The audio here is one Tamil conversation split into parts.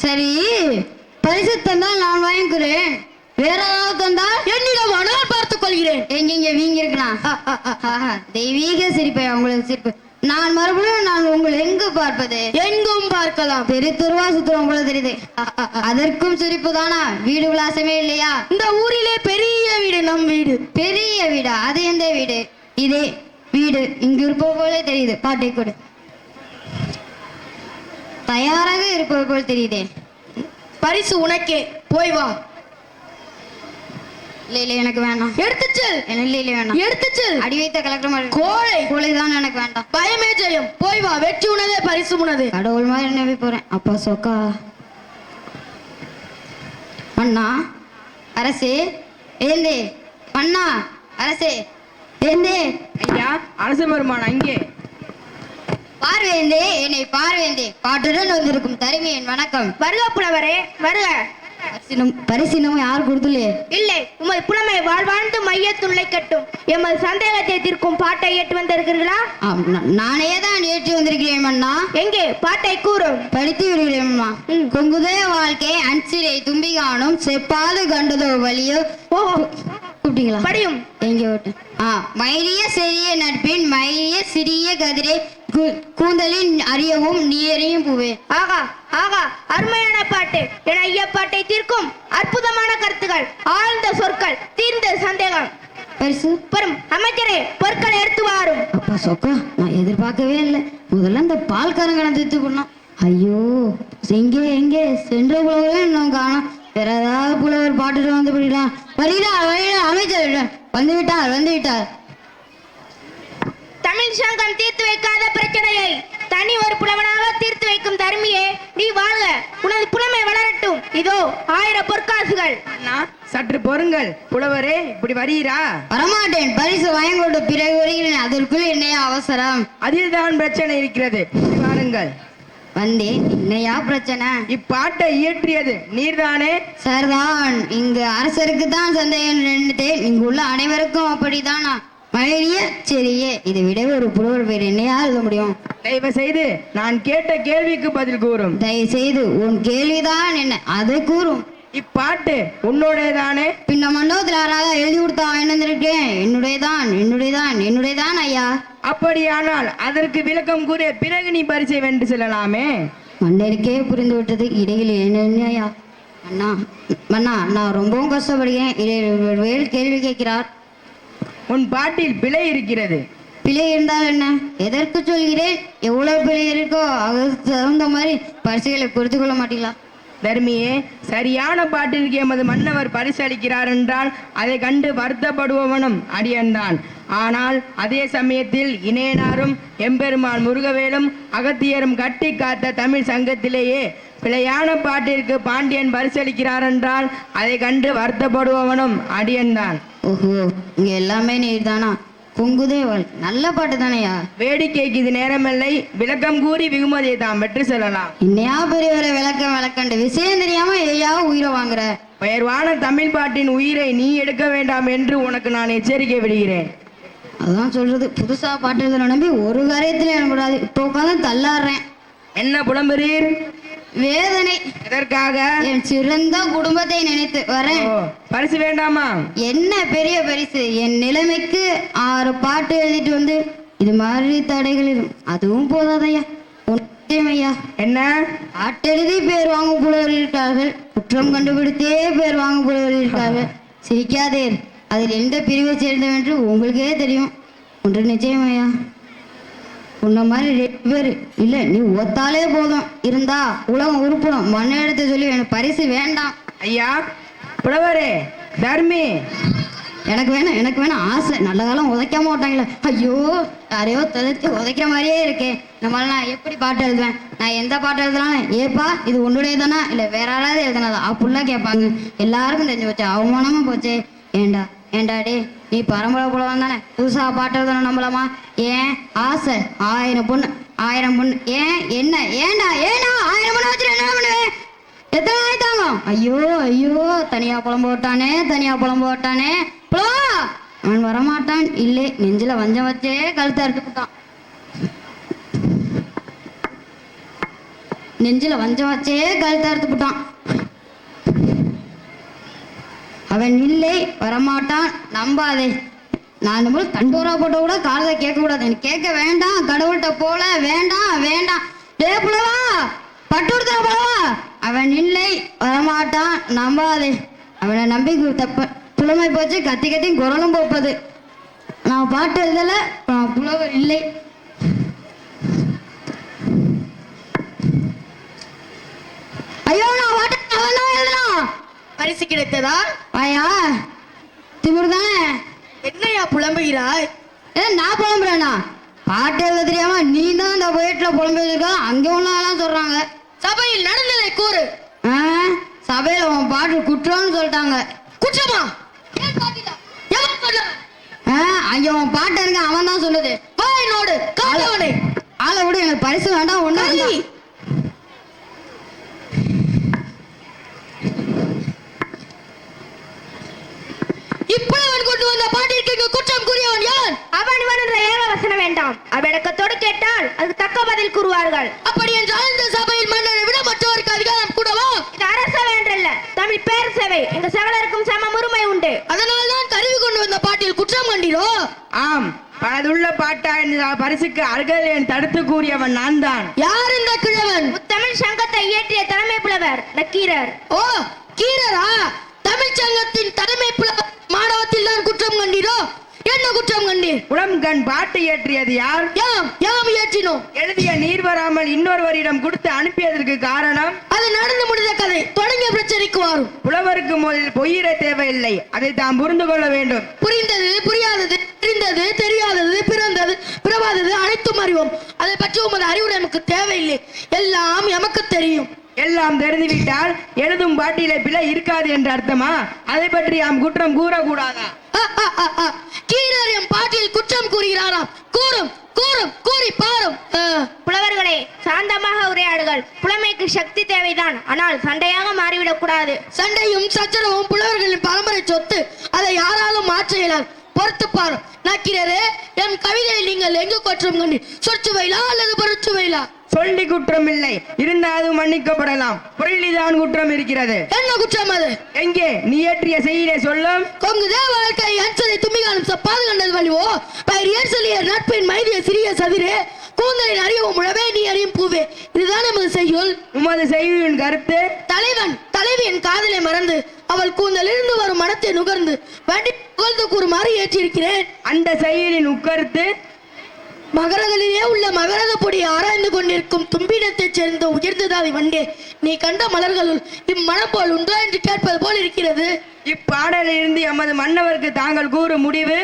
சரி, பரிசு தந்தால் நான் வாங்கிக்கிறேன். வேற ஏதாவது தந்தால் என்னிடம் ஆனால் பார்த்துக் கொள்கிறேன். எங்க வீங்க இருக்கலாம். தெய்வீக சிரிப்பை உங்களுக்கு சிரிப்பு. நான் மறுபடியும் நான் உங்களை எங்கு பார்ப்பது? எங்கும் பார்க்கலாம். தெருத்துருவா சுத்துறோம் போல தெரியுது. அதற்கும் சிரிப்பு தானா? வீடு விலாசமே இல்லையா? இந்த ஊரிலே பெரிய வீடு நம் வீடு. பெரிய வீடா? அது எந்த வீடு? இதே வீடு இங்கு இருப்பது போல தெரியுது. பாட்டை கொடு. தயாராக இருப்பது போல் தெரியுதே. பரிசு உனக்கே, போய் வா. இல்ல எனக்கு வேண்டாம். எடுத்துச்சல். இல்ல வேண்டாம். எடுத்துச்சல். அடி வைத்த கலெக்டர் கோழை தான் எனக்கு வேண்டாம். பயமே ஜெயம். போய் வா. வெற்றி உனதே, பரிசு உனது. கடவுள் மாதிரி நம்பி போறேன். அப்பா சொக்கா. அண்ணா அரசே ஏந்தே. அண்ணா அரசே ஏந்தே. ஐயா, அரச பெருமான் அங்கே. பார்வேந்தே, என்னை பார்வேந்தே. பாட்டுடன் வந்திருக்கும் தருமையின் வணக்கம். வருக புலவரே, வருக. பரிசினம் யார் கொடுத்துலே? இல்லை, உமது புலமை வாழ்வாழ்ந்து மையத்துள்ளை கட்டும். எமது சந்தேகத்தை தீர்க்கும் பாட்டை ஏற்று வந்திருக்கிறீர்களா? நானே தான் ஏற்றி வந்திருக்கிறேன் அண்ணா. எங்கே பாட்டை கூறும். படித்து விடுகிறேன் அம்மா. கொங்குதே வாழ்க்கை அன்சிரை தும்பி காணும் செப்பாது கண்டதோ வழியோ. கூப்பிட்டீங்களா? படியும். எங்க விட்டு மயிலிய சிறிய நட்பின் மயிலிய சிறிய கதிரை கூந்தலின் அறியவும் நீரையும் பூவே. ஆகா ஆகா, அருமையான பாட்டு. என ஐயப்பாட்டை தீர்க்கும் அற்புதமான கருத்துக்கள், ஆழ்ந்த சொற்கள், தீர்ந்த சந்தேகம். பரிசு பெரும் அமைச்சரே, பொருட்களை எடுத்து வாரும். அப்பா சொக்கா, நான் எதிர்பார்க்கவே இல்லை. முதல்ல இந்த பால்காரங்களை தீர்த்து பண்ணோம். ஐயோ, எங்கே எங்கே சென்ற புலவரே நான் காணோம். வேற ஏதாவது புலவர் பாட்டுட்டு வந்து போயிடலாம். வருகிறார் அமைச்சர் வந்து விட்டார். தமிழ் சங்கம் தீர்த்து வைக்காத பிரச்சனையை தனி ஒரு புலவனாக தீர்த்து வைக்கும் தர்மியே, நீ வாழ்க. உனது புலமை வளரட்டும். இதோ 1000 பொற்காசுகள். சற்று பொறுங்கள் புலவரே, இப்படி வரீரா? வரமாட்டேன். பரிசு வாங்கோடு பிறகு வருகிறேன். அதற்குள் என்னையா அவசரம்? அதில் தான் பிரச்சனை இருக்கிறது. வாருங்கள். வந்தேன். என்னையா பிரச்சனை? இப்பாட்டை இயற்றியது நீர்தானே? சரிதான். இங்கு அரசருக்கு தான் சந்தேகம் நினைத்தேன். இங்கு உள்ள அனைவருக்கும் அப்படித்தானா? மழைய சரியே. இதை விட ஒரு புலவர் பேர் என்னையா எழுத முடியும்? தயவு செய்து நான் கேட்ட கேள்விக்கு பதில் கூறும். தயவு செய்து உன் கேள்விதான் என்ன, அதை கூறும். இப்பாட்டு உன்னோடதானே? பின்ன மண்டபத்தில் யாராவது எழுதி கொடுத்தா வாங்கிருக்கேன். என்னுடையதான் ஐயா. அப்படியானால் அதற்கு விளக்கம் கூறிய பிறகு நீ பரிசை வென்று செல்லலாமே. மண்டருக்கே புரிந்து விட்டது. இடையில் என்ன ஐயா? அண்ணா நான் ரொம்பவும் கஷ்டப்படுகிறேன். வேறு கேள்வி கேட்கிறார். உன் பாட்டில் பிழை இருக்கிறது. பிழை இருந்தால் என்ன? எதற்கு சொல்கிறேன்? எவ்வளவு பிழை இருக்கோ அதுக்கு தகுந்த மாதிரி பரிசுகளை கொடுத்து கொள்ள மாட்டீங்களா? தர்மியே, சரியான பாட்டிற்கு எமது மன்னவர் பரிசு அளிக்கிறார் என்றால் அதை கண்டு வருத்தப்படுபவனும் அடியன்றான். ஆனால் அதே சமயத்தில் இணையனாரும் எம்பெருமான் முருகவேலும் அகத்தியரும் கட்டி காத்த தமிழ் சங்கத்திலேயே பிழையான பாட்டிற்கு பாண்டியன் பரிசளிக்கிறார் என்றால் அதை கண்டு வருத்தப்படுபவனும் அடியன்தான். ஓஹோ, இங்க எல்லாமே நீர் தானா? பொங்குதேவள் நல்ல பாட்டு தானையா? வேடிக்கைக்கு இது நேரமில்லை. விளக்கம் கூறி வெகுமதியை தாம் பெற்று செல்லலாம். இன்னையா பெரியவரை விளக்கண்டு விஷயம் தெரியாம ஐயா உயிரை வாங்குற. உயர்வான தமிழ் பாட்டின் உயிரை நீ எடுக்க வேண்டாம் என்று உனக்கு நான் எச்சரிக்கை விடுகிறேன். அதான் சொல்றது. புதுசா பாட்டு எழுத நம்பி ஒரு காரியத்துல எனக்கூடாது. இப்போ உட்காந்து தள்ளாடுறேன். என்ன புலம்புறீர்? வேதனை. எதற்காக? என் சிறந்த குடும்பத்தை நினைத்து வரேன். பரிசு வேண்டாமா? என்ன பெரிய பரிசு? என் நிலைமைக்கு 6 பாட்டு எழுதிட்டு வந்து இது மாதிரி தடைகள் இருக்கும். அதுவும் போதாதையா. ஐயா, என்ன பாட்டு எழுதி பேர் வாங்க புலவர் இருக்கார்கள். குற்றம் கண்டுபிடித்தே பேர் வாங்க புலவர் இருக்கார்கள். சிரிக்காதேர். அதில் எந்த பிரிவை சேர்ந்தவென்று உங்களுக்கே தெரியும். ஒன்று நிச்சயம் ஐயா, உன்ன மாதிரி 2 பேர் இல்ல, நீ ஒத்தாலே போதும் இருந்தா உலகம் உருப்படும். மண்ணை எடுத்து சொல்லி எனக்கு பரிசு வேண்டாம். ஐயா புலவரே, தர்மி எனக்கு வேணும் ஆசை. நல்ல காலம் உதைக்காம விட்டாங்களே. ஐயோ, யாரையோ தடுத்து உதைக்கிற மாதிரியே இருக்கேன். நம்மளால நான் எப்படி பாட்டு எழுதுவேன்? நான் எந்த பாட்டு எழுதுனாலும் ஏப்பா இது உன்னுடைய தானா இல்லை வேற யாராவது எழுதுனாதான் அப்படிலாம் கேட்பாங்க. எல்லாருக்கும் தெரிஞ்சு போச்சு, அவமானமா போச்சு. ஏண்டா டே, நீ பரம்பரை புலவன் தானே, புதுசா பாட்டு எழுதணும் நம்பலாமா? ஏன் ஆசை? 1000 பொண்ணு ஏன் என்ன? ஏண்டா 1000 பொண்ணு வச்சுட்டு என்ன பண்ணுவேன்? எத்தனை ஆயிட்டாங்க? ஐயோ, தனியா புலம் போட்டானே. அவன் வரமாட்டான். இல்லை, நெஞ்சில வஞ்சம் வச்சே கழுத்தை அறுத்து போட்டான். நெஞ்சில வஞ்சம் வச்சே கழுத்தை அறுத்து போட்டான். அவன் இல்லை, வரமாட்டான், நம்பாதே. நான் இந்த மாதிரி தண்டோரா போட்ட கூட காலத்தை கேட்க கூடாது. எனக்கு கேட்க வேண்டாம், கடவுள்கிட்ட போல வேண்டாம் வேண்டாம். டே புலவா, பட்டு கொடுத்தா புலவா, அவன் இல்லை, வரமாட்டான், நம்பாதே. அவனை நம்பி தப்ப புலமை போச்சு, கத்தி கத்தி குரலும் போப்பது. நான் பாட்டு எழுதல, நான் புலவர் இல்லை. ஐயோ, நான் பாட்டு அவன் தான் எழுதலாம். பரிசு கிடைத்ததா? ஐயா திமிர் தானே. என்னையா புலம்புகிறாய்? நான் புலம்புறேனா? பாட்டு எழுத தெரியாம நீ தான் இந்த வீட்டுல புலம்பிருக்கா. அங்க ஒன்னாலாம் சொல்றாங்க. சபையில் நடந்ததை கூறு. சபையில உன் பாட்டு குற்றம்னு சொல்லிட்டாங்க. குற்றமா? அங்க உன் பாட்டு இருக்க அவன் தான் சொல்லுது. என்னோடு காலவனை ஆளை விட, எனக்கு பரிசு வேண்டாம் ஒண்ணு. இப்புலவன் கொண்டு வந்த பாட்டிற்கு குற்றம் கூறியவன் யார்? அவன் என்ற ஏகவசனம் வேண்டாம். அவ்விடக்கத்தோடு கேட்டால் அதுக்கு தக்க பதில் கூறுவார்கள். அப்படி என்றால் இந்த சபையில் மன்னரை விட மற்றவருக்கு அதிகாரம் கூடவா? இது அரசவை என்றல்ல, தமிழ் பேர் சேவை. எங்க செவலருக்கும் சம உரிமை உண்டு. அதனால் தான் கருவி கொண்டு வந்த பாட்டில் குற்றம் கண்டீரோ? ஆம், பலதுள்ள பாட்டா இந்த பரிசுக்கு அருகதை தடுத்து கூறியவன் நான் தான். யார் இந்த கிழவன்? முத்தமிழ் சங்கத்தை இயற்றிய தலைமை புலவர் நக்கீரர். ஓ, கீரரா? தமிழ் சங்கத்தின் தலைமை புலவர் மாணவத்தில் தான் குற்றம் கண்டீரோ? என்ன குற்றம் கண்டீர்? உளம் கண் பாட்டு இயற்றியது யார்? யாம் இயற்றினோம். எழுதிய நீர் வராமல் இன்னொருவரிடம் கொடுத்து அனுப்பியதற்கு காரணம்? அது நடந்து முடிந்த கதை, தொடங்கிய பிரச்சனைக்கு வரும். புலவருக்கு முதலில் பொய்யிட தேவையில்லை, அதை தாம் புரிந்து கொள்ள வேண்டும். புரிந்தது, புரியாதது, தெரிந்தது, தெரியாதது, பிறந்தது, பிறவாதது அனைத்தும் அறிவோம். அதை பற்றி உமது அறிவுரை நமக்கு தேவையில்லை. எல்லாம் எமக்கு தெரியும். எல்லாம் தெரிந்துவிட்டால் எழுதும் பாட்டிலே பிழை இருக்காது என்று அர்த்தமா? அதை பற்றி நாம் குற்றம் கூறக்கூடாதா? கீரர் எம் பாட்டில் குற்றம் கூறுகிறாராம். கூறும் கூறும் கூறி பாரும். புலவர்களே, சாந்தமாக உரையாடுகள். புலமைக்கு சக்தி தேவைதான், ஆனால் சண்டையாக மாறிவிடக் கூடாது. சண்டையும் சச்சரவும் புலவர்களின் பரம்பரை சொத்து. அதை யாராலும் மாற்ற இயலாது. பொறுத்து பாரும். நக்கீரரே, என் கவிதையில் நீங்கள் எங்கு குற்றம் கண்டு? சொற்சுவையிலா அல்லது பொருட்சுவையிலா? சொல்லி குற்றம் இல்லை, இருந்தாலும் மன்னிக்கப்படலாம். புரளிதான் குற்றம் இருக்கிறது. என்ன குற்றம் அது? எங்கே நீ ஏற்றிய செய்தியை சொல்லும். கொங்குதே வாழ்க்கை அஞ்சலை தும்பிகாலம் சப்பாது கண்டது வழிவோ பயிர் ஏற்சலிய நட்பின் மைதிய சிறிய சதிரே கூந்தலின் அறிவும் உழவே நீ அறியும் பூவே. இதுதான் நமது செய்யுள். உமது செய்தியின் கருத்து? தலைவன் தலைவியின் காதலை மறந்து அவள் கூந்தலிருந்து வரும் மனத்தை நுகர்ந்து வண்டி புகழ்ந்து கூறுமாறு ஏற்றிருக்கிறேன். அந்த செய்தியின் உட்கருத்து? மகரங்களிலே உள்ள மகரத பொடி ஆராய்ந்து கொண்டிருக்கும் தும்பினத்தைச் சேர்ந்த உயர்ந்ததாதி வண்டே, நீ கண்ட மலர்களுள் இம்மனம் போல் உண்டா என்று கேட்பது போல் இருக்கிறது. இப்பாடலிருந்து எமது மன்னவருக்கு தாங்கள் கூறும் முடிவு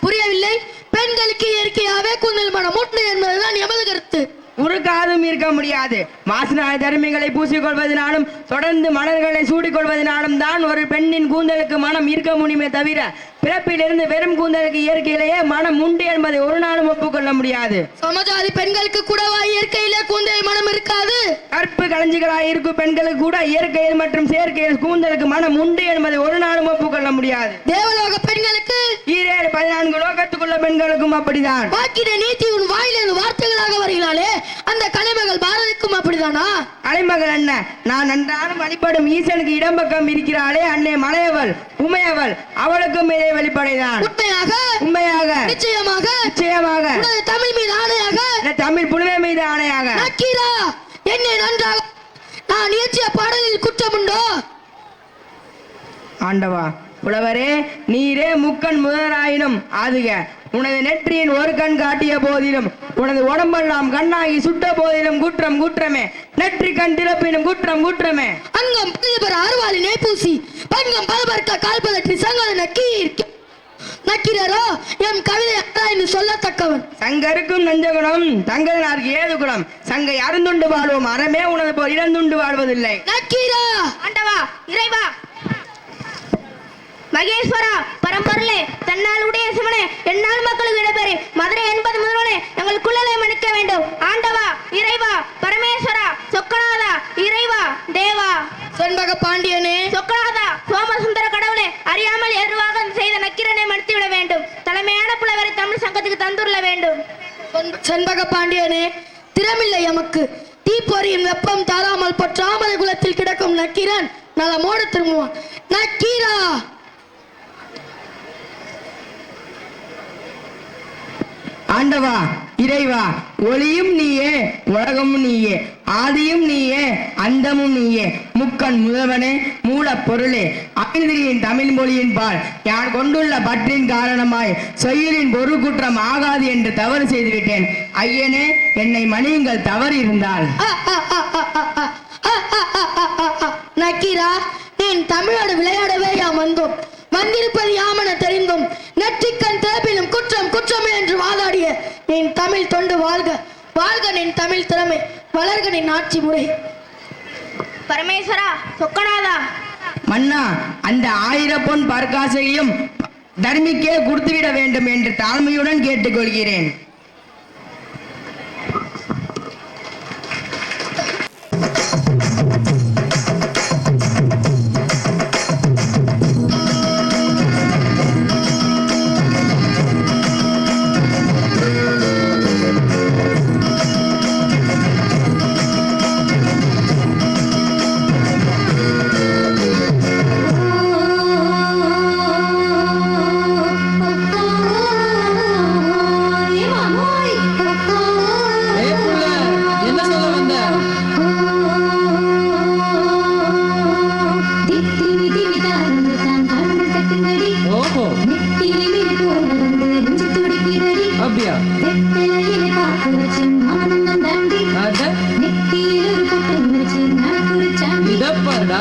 புரியவில்லை. பெண்களுக்கு இயற்கையாவே கூந்தல் மனம் மூட்டு என்பதுதான் எமது கருத்து. ஒரு காதும் இருக்க முடியாது. மாசனாய தருமிகளை பூசிக்கொள்வதனாலும் தொடர்ந்து மலர்களை சூடிக்கொள்வதனாலும் தான் ஒரு பெண்ணின் கூந்தலுக்கு மனம் இருக்க முடியுமே தவிர பிறப்பிலிருந்து வெறும் கூந்தலுக்கு இயற்கையிலேயே மனம் உண்டு என்பதை ஒரு நாளும் ஒப்புக்கொள்ள முடியாது. சமஜாதி பெண்களுக்கு கூடவா இயற்கையிலே கூந்தல் மனம் இருக்காது? கற்பு களஞ்சிகளாய் இருக்கும் பெண்களுக்கு கூட இயற்கையில் மற்றும் செயற்கையில் கூந்தலுக்கு மனம் உண்டு என்பதை ஒரு நாளும் ஒப்புக்கொள்ள முடியாது. தேவலோக பெண்களுக்கு, 14 லோகத்துக்குள்ள பெண்களுக்கும் அப்படிதான். வாக்கிட நீதி உன் வாயிலிருந்து வார்த்தைகளாக வருகிறாளே, அந்த கலைமகள் பாரதிக்கும் அப்படிதானா? கலைமகள் என்ன, நான் நன்றாலும் வழிபடும் ஈசனுக்கு இடம்பக்கம் இருக்கிறாளே அன்னை மலையவள் உமையவள், அவளுக்கும் இதே வெளிப்படைதான். உண்மையாக உண்மையாக நிச்சயமாக நிச்சயமாக தமிழ் மீது ஆணையாக, தமிழ் புலமை மீது ஆணையாக. நக்கீரா, என்னை நன்றாக நான் இயற்றிய பாடலில் குற்றம் உண்டோ? ஆண்டவா, புலவரே, நீரே முக்கண் முதலாயினும் ஆதுக. உனது நெற்றியின் ஒரு கண் காட்டிய போதிலும் உனது உடம்பெல்லாம் கண்ணாகி சுட்ட போதிலும் குற்றம் குற்றமே. நெற்றி கண் திறப்பினும் குற்றம் குற்றமே. அங்கம் பலபர அருவாளி நெய்பூசி பங்கம் பலபர்க்க கால்பதற்றி சங்கத நக்கீரரோ எம் கவிதை என்று சொல்லத்தக்கவன். சங்கருக்கும் நஞ்சகுணம் தங்கனாருக்கு ஏது குணம். சங்கை அருந்துண்டு வாழ்வோம், அறமே உனது போல் இறந்துண்டு வாழ்வதில்லை. நக்கீரா, ஆண்டவா, இறைவா, மகேஸ்வரா, பரம்பொருளே, தன்னால் உடைய சிவனே, என்னால் மக்களுக்கு இடம்பெறே மதுரை என்பது முதல்வனே, எங்கள் குள்ளலை மன்னிக்க வேண்டும். ஆண்டவா, இறைவா, பரமேஸ்வரா, சொக்கநாதா, இறைவா, தேவா, செண்பக பாண்டியனே, சொக்கநாதா, சோமசுந்தர கடவுளே, அறியாமல் எருவாக செய்த நக்கீரனை மன்னித்துவிட வேண்டும். தலைமையான புலவரை தமிழ் சங்கத்துக்கு தந்துள்ள வேண்டும். செண்பக பாண்டியனே, திறமில்லை எமக்கு. தீ தீப்பொறியின் வெப்பம் தாராமல் பொற்றாமரை குலத்தில் கிடக்கும் நக்கீரன் நலமோடு திரும்புவான். நக்கீரா, ஆண்டவா, இறைவா, ஒளியும் நீயே, உலகமும் நீயே, ஆதியும் நீயே, அந்தமும் நீயே, முக்கண் முதல்வனே, மூலப் பொருளே, ஐந்திரியின் தமிழ் மொழியின் பால் யான் கொண்டுள்ள பற்றின் காரணமாய் செய்யுளின் ஒரு குற்றம் ஆகாது என்று தவறு செய்துவிட்டேன். ஐயனே, என்னை மன்னியுங்கள் தவறு இருந்தால். நக்கீரா, நீ தமிழோடு விளையாடவே யாம் வந்தோம். வந்திருப்பது யாமென தெரிந்தும் நெற்றிக்கண் திறப்பிலும் குற்றம் குற்றமே என்று வாதாடிய என் தமிழ் தொண்டு வாழ்க. வாழ்க நின் தமிழ் திறமை, வளர்க நின் ஆட்சி முறை. பரமேஸ்வரா, சொக்கநாதா. மன்னா, அந்த 1000 பொன் பற்காசையும் தர்மிக்கே கொடுத்துவிட வேண்டும் என்று தாழ்மையுடன் கேட்டுக்கொள்கிறேன். இதப்பாருடா